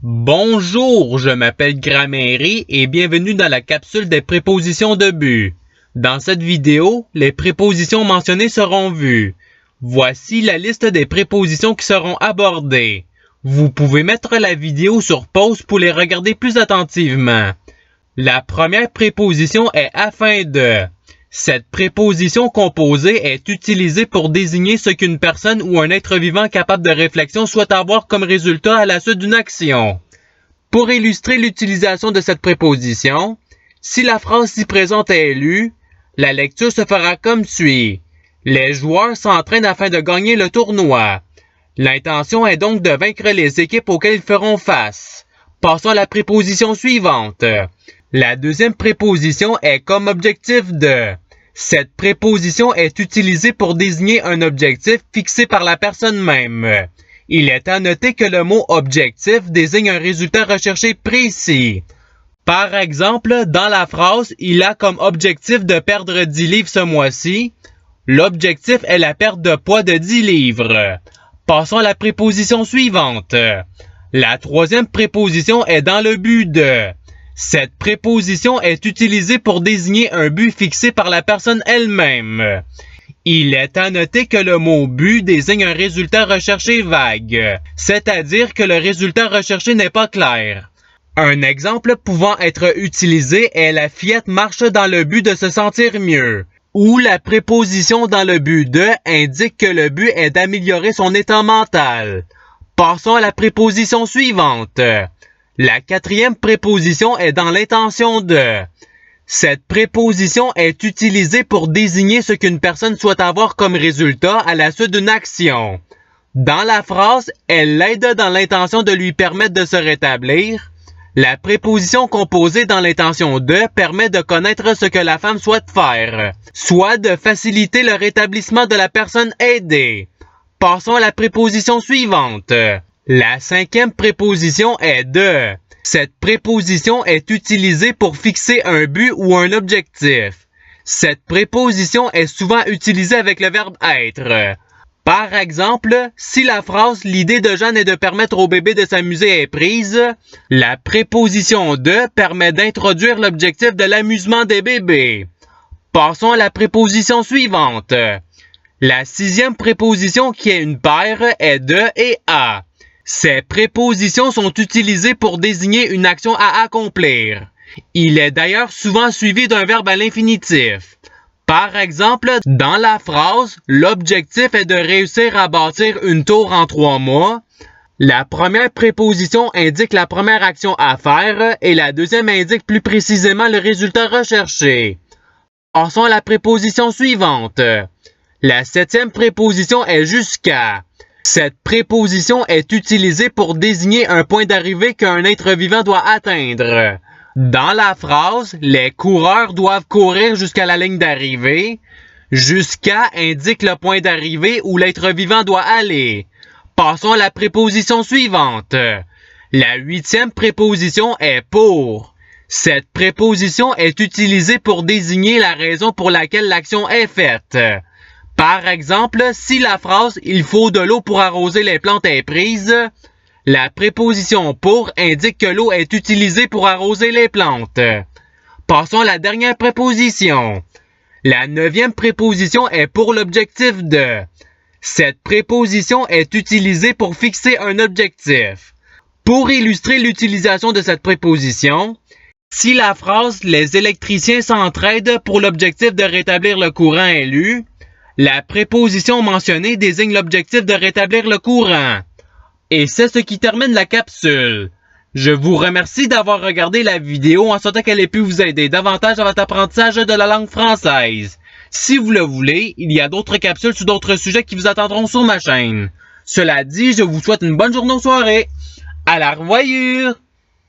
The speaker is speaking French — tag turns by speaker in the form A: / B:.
A: Bonjour, je m'appelle Gramairie et bienvenue dans la capsule des prépositions de but. Dans cette vidéo, les prépositions mentionnées seront vues. Voici la liste des prépositions qui seront abordées. Vous pouvez mettre la vidéo sur pause pour les regarder plus attentivement. La première préposition est afin de. Cette préposition composée est utilisée pour désigner ce qu'une personne ou un être vivant capable de réflexion souhaite avoir comme résultat à la suite d'une action. Pour illustrer l'utilisation de cette préposition, si la phrase ci présente est lue, la lecture se fera comme suit. Les joueurs s'entraînent afin de gagner le tournoi. L'intention est donc de vaincre les équipes auxquelles ils feront face. Passons à la préposition suivante. La deuxième préposition est comme objectif de. Cette préposition est utilisée pour désigner un objectif fixé par la personne même. Il est à noter que le mot objectif désigne un résultat recherché précis. Par exemple, dans la phrase « Il a comme objectif de perdre 10 livres ce mois-ci », l'objectif est la perte de poids de 10 livres. Passons à la préposition suivante. La troisième préposition est dans le but de. Cette préposition est utilisée pour désigner un but fixé par la personne elle-même. Il est à noter que le mot but désigne un résultat recherché vague, c'est-à-dire que le résultat recherché n'est pas clair. Un exemple pouvant être utilisé est la fillette marche dans le but de se sentir mieux, ou la préposition dans le but de indique que le but est d'améliorer son état mental. Passons à la préposition suivante. La quatrième préposition est dans l'intention de. Cette préposition est utilisée pour désigner ce qu'une personne souhaite avoir comme résultat à la suite d'une action. Dans la phrase « Elle l'aide dans l'intention de lui permettre de se rétablir », la préposition composée dans l'intention de permet de connaître ce que la femme souhaite faire, soit de faciliter le rétablissement de la personne aidée. Passons à la préposition suivante. La cinquième préposition est de. Cette préposition est utilisée pour fixer un but ou un objectif. Cette préposition est souvent utilisée avec le verbe être. Par exemple, si la phrase « L'idée de Jeanne est de permettre au bébé de s'amuser » est prise, la préposition de permet d'introduire l'objectif de l'amusement des bébés. Passons à la préposition suivante. La sixième préposition qui est une paire est de et à. Ces prépositions sont utilisées pour désigner une action à accomplir. Il est d'ailleurs souvent suivi d'un verbe à l'infinitif. Par exemple, dans la phrase « L'objectif est de réussir à bâtir une tour en 3 mois », la première préposition indique la première action à faire et la deuxième indique plus précisément le résultat recherché. Passons à la préposition suivante. La septième préposition est jusqu'à. Cette préposition est utilisée pour désigner un point d'arrivée qu'un être vivant doit atteindre. Dans la phrase, les coureurs doivent courir jusqu'à la ligne d'arrivée. Jusqu'à indique le point d'arrivée où l'être vivant doit aller. Passons à la préposition suivante. La huitième préposition est pour. Cette préposition est utilisée pour désigner la raison pour laquelle l'action est faite. Par exemple, si la phrase « Il faut de l'eau pour arroser les plantes » est prise, la préposition « pour » indique que l'eau est utilisée pour arroser les plantes. Passons à la dernière préposition. La neuvième préposition est pour l'objectif de. Cette préposition est utilisée pour fixer un objectif. Pour illustrer l'utilisation de cette préposition, si la phrase « Les électriciens s'entraident pour l'objectif de rétablir le courant » est lue, la préposition mentionnée désigne l'objectif de rétablir le courant. Et c'est ce qui termine la capsule. Je vous remercie d'avoir regardé la vidéo en souhaitant qu'elle ait pu vous aider davantage dans votre apprentissage de la langue française. Si vous le voulez, il y a d'autres capsules sur d'autres sujets qui vous attendront sur ma chaîne. Cela dit, je vous souhaite une bonne journée ou soirée. À la revoyure!